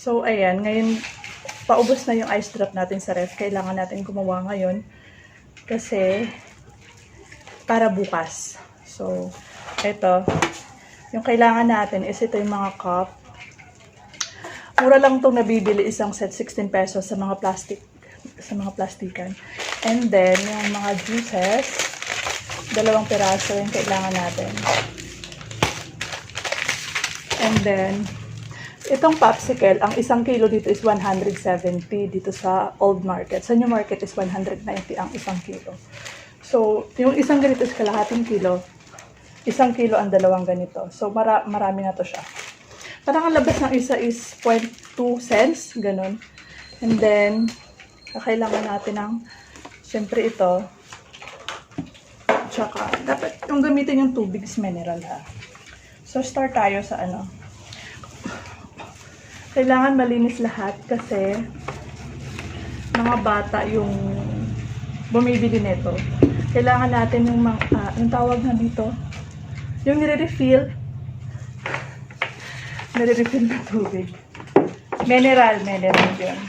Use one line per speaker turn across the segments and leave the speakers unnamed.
So, ayan. Ngayon, paubos na yung ice drop natin sa ref. Kailangan natin gumawa ngayon. Kasi, para bukas. So, ito. Yung kailangan natin is ito yung mga cup. Mura lang itong nabibili, isang set, 16 pesos sa mga plastikan. And then, yung mga juices, 2 piraso yung kailangan natin. And then, itong popsicle, ang 1 kilo dito is 170 dito sa Old Market. Sa New Market is 190 ang 1 kilo. So, yung isang ganito is kalahating kilo. 1 kilo ang 2 ganito. So, marami na to siya. Parang ang labas ng isa is 0.2 cents, ganun. And then, kailangan natin ng, syempre ito. Tsaka, dapat yung gamitin yung tubig is mineral ha. So, start tayo sa ano. Kailangan malinis lahat kasi mga bata yung bumibili nito. Kailangan natin yung yung tawag na dito, yung nire-refill na tubig. Mineral yun.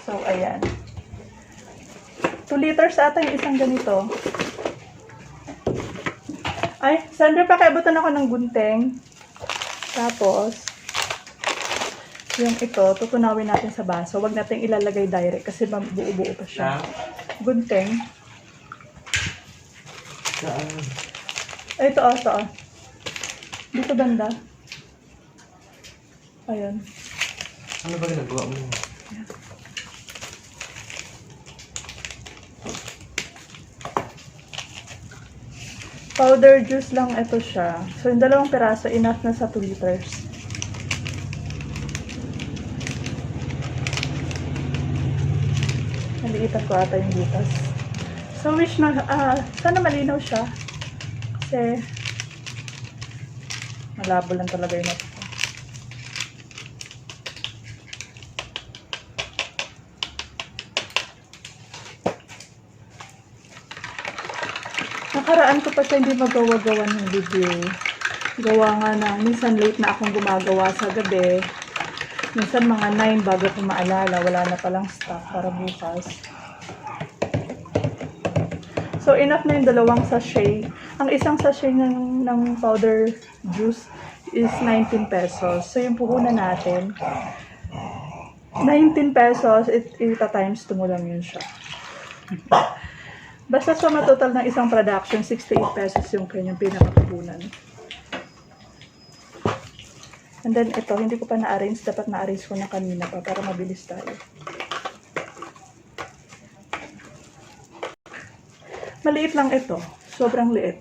So, ayan. 2 liters ata yung isang ganito. Ay, Sandra, pakiabutan ako ng gunting. Tapos, yung ito, tutunawin natin sa baso. Huwag natin ilalagay direct kasi buo-buo pa siya. Gunting. Ito. Dito banda. Ayan.
Ano ba ginagawa mo?
Powder juice lang ito siya. So, yung 2 piraso, enough na sa 2 liters. Naliitan ko ata yung butas. So, wish na, sana malinaw siya. Kasi, malabo lang talaga yung natin. Nakaraan ko pa siya hindi magawa-gawa ng video. Gawa nga na, minsan late na akong gumagawa sa gabi. Minsan mga 9 bago ko maalala, wala na palang stock para bukas. So, enough na yung 2 sachet. Ang isang sachet ng powder juice is 19 pesos. So, yung puhunan natin, 19 pesos, ita times 2 mo lang yun siya. Basta sa matotal ng isang production, 68 pesos yung kanyang pinakapuhunan. And then ito, hindi ko pa na-arrange. Dapat na-arrange ko na kanina pa para mabilis tayo. Maliit lang ito. Sobrang liit.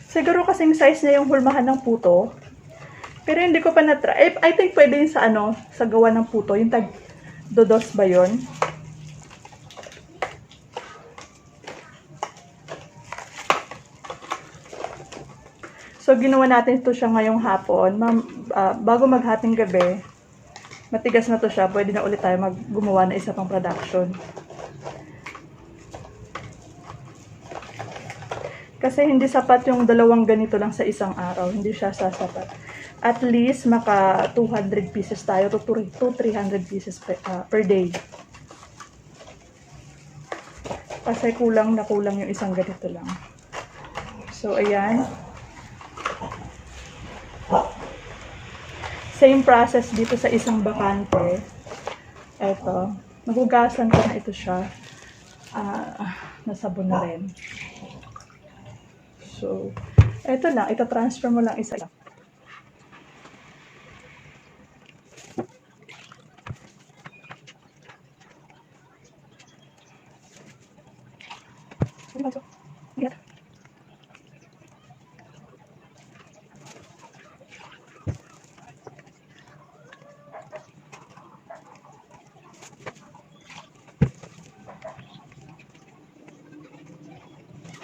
Siguro kasing size niya yung hulmahan ng puto. Pero hindi ko pa na-try. I think pwede yun sa gawa ng puto. Yung tag-dodos ba yun? So, ginawa natin ito siya ngayong hapon. Bago maghating gabi, matigas na to siya. Pwede na ulit tayo gumawa ng isa pang production. Kasi hindi sapat yung 2 ganito lang sa isang araw. Hindi siya sasapat. At least, maka 200 pieces tayo to 300 pieces per day. Kasi kulang na kulang yung isang ganito lang. So, ayan. Same process dito sa isang bakante. Eto. Nagugasan ko na ito siya. Nasabon na rin. So, eto lang. Ita-transfer mo lang isa lang.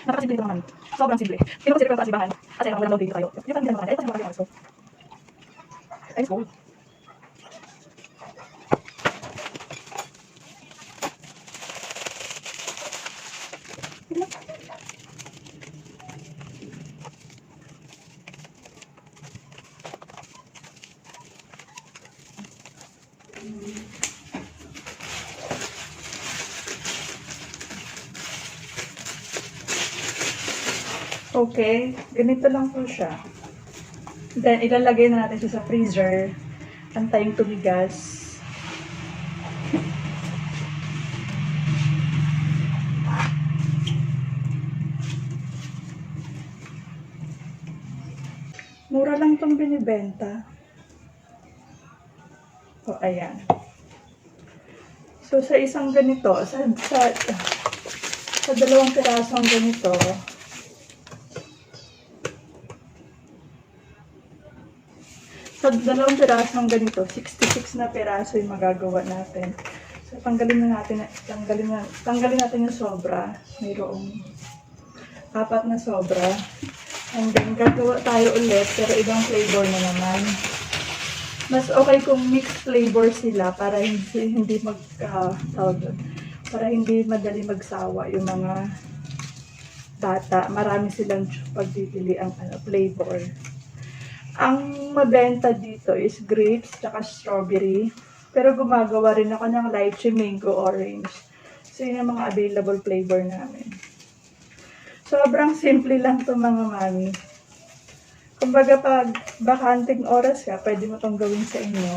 Napakasimple ito naman. Sobrang simple. Hindi ko kasi sa asibahan. Kasi walang load dito tayo. Yung parang ginagawa natin. Ito kasi yung Let's go. Tignan. Okay, ganito lang po siya. Then, ilalagay na natin siya sa freezer. Antayin tumigas. Mura lang itong binibenta. O, ayan. So, sa isang ganito, sa dalawang pirasong ganito, sa dalawang pirasong ganito, 66 na piraso yung magagawa natin. So, tanggalin natin yung sobra. Mayroong 4 na sobra. And then, gagawa tayo ulit, pero ibang flavor na naman. Mas okay kung mixed flavor sila para hindi para hindi madali magsawa yung mga bata. Marami silang pagpipili ang flavor. Ang mabenta dito is grapes tsaka strawberry. Pero gumagawa rin ako ng lychee, mango, orange. So, yun yung mga available flavor namin. Sobrang simple lang to mga mami. Kumbaga pag bakanting oras ka, pwede mo tong gawin sa inyo.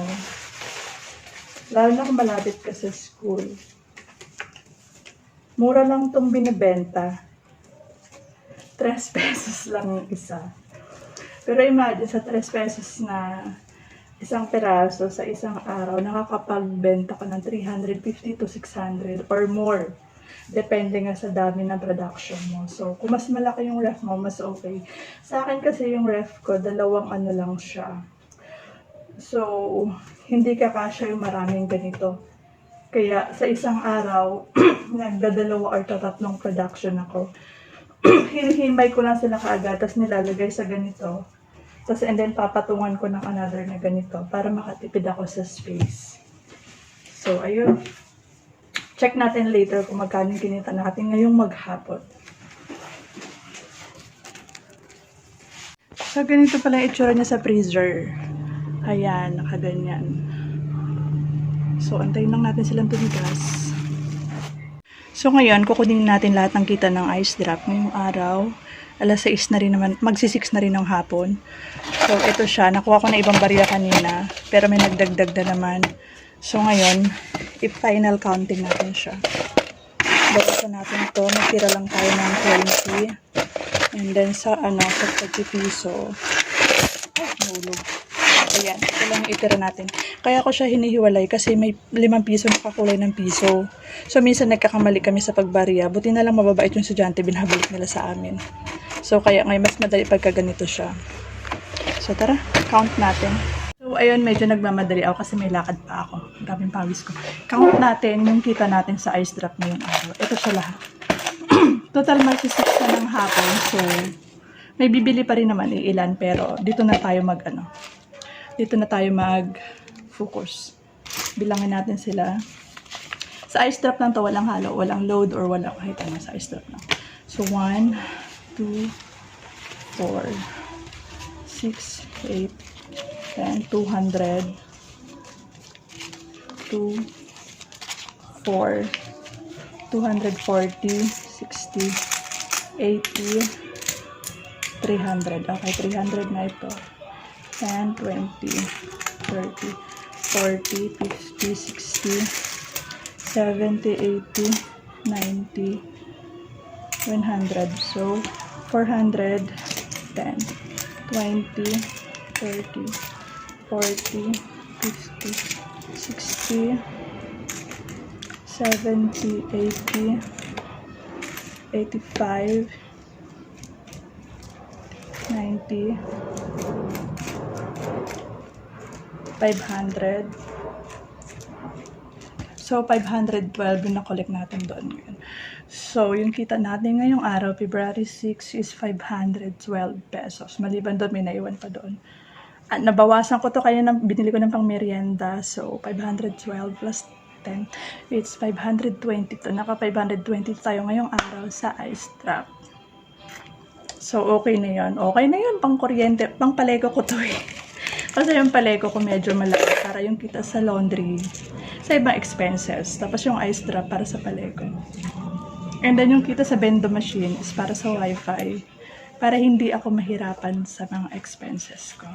Lalo na kung malapit ka sa school. Mura lang tong binibenta. 3 pesos lang yung isa. Pero imagine sa 3 pesos na isang peraso sa isang araw, nakakapagbenta ka ng 350 to 600 or more. Depende nga sa dami ng production mo. So, kung mas malaki yung ref mo, mas okay. Sa akin kasi yung ref ko, 2 lang siya. So, hindi kakasya yung maraming ganito. Kaya, sa isang araw, nagdadalawa or 3 production ako. Hinihimay ko lang sila kaagad, tapos nilalagay sa ganito. Tapos, and then, papatungan ko ng another na ganito para makatipid ako sa space. So, ayun. Check natin later kung magkano yung kinita natin ngayong maghapon. So, ganito pala yung itsura niya sa freezer. Ayan, nakaganyan. So, antayin lang natin silang tumigas. So, ngayon, kukunin natin lahat ng kita ng ice drop. Ngayong araw, alas 6 na rin naman, magsi-6 na rin ng hapon. So, ito siya. Nakuha ko na ibang barya kanina, pero may nagdagdag na naman. So, ngayon, i-final counting natin siya. Bawasan natin ito. Magtira lang tayo ng 20. And then, sa 30 piso. Nulog. Ayan, ito lang itira natin. Kaya ko siya hinihiwalay kasi may 5 piso nakakulay ng piso. So, minsan nagkakamali kami sa pagbarya. Buti na lang mababait yung estudyante, binabalik nila sa amin. So, kaya ngayon mas madali pagka ganito siya. So, tara, count natin. So, ayun, medyo nagmamadali ako kasi may lakad pa ako. Maraming pawis ko. Count natin yung kita natin sa ice drop ngayong araw. Ito siya lahat. Total magsi-6 na ng hapon. So, may bibili pa rin naman ilan, pero dito na tayo mag-focus. Bilangin natin sila. Sa ice drop lang to, walang halo, walang load, or walang kahit ano sa ice drop lang. So, 1, 2, 4, 6, 8, 10, 200, 2, 4, 240, 60, 80, 300. Okay, 300 na ito. 10, 20, 30, 40, 50, 60, 70, 80, 90, 100. So, 400, 10, 20, 30, 40, 50, 60, 70, 80, 85, 90, 500. So, 512 yung na-collect natin doon ngayon. So, yung kita natin ngayong araw, February 6, is 512 pesos. Maliban doon, may naiwan pa doon. At nabawasan ko to kaya binili ko ng pang merienda. So, 512 plus 10. It's 520 to. Naka 520 tayo ngayong araw sa ice trap. So, okay na yun. Okay na yun. Pang kuryente. Pang palego ko to eh. Kasi yung palego ko medyo malaki para yung kita sa laundry. Sa ibang expenses. Tapos yung ice trap para sa palego. And then yung kita sa bendo machine is para sa wifi. para hindi ako mahirapan sa mga expenses ko.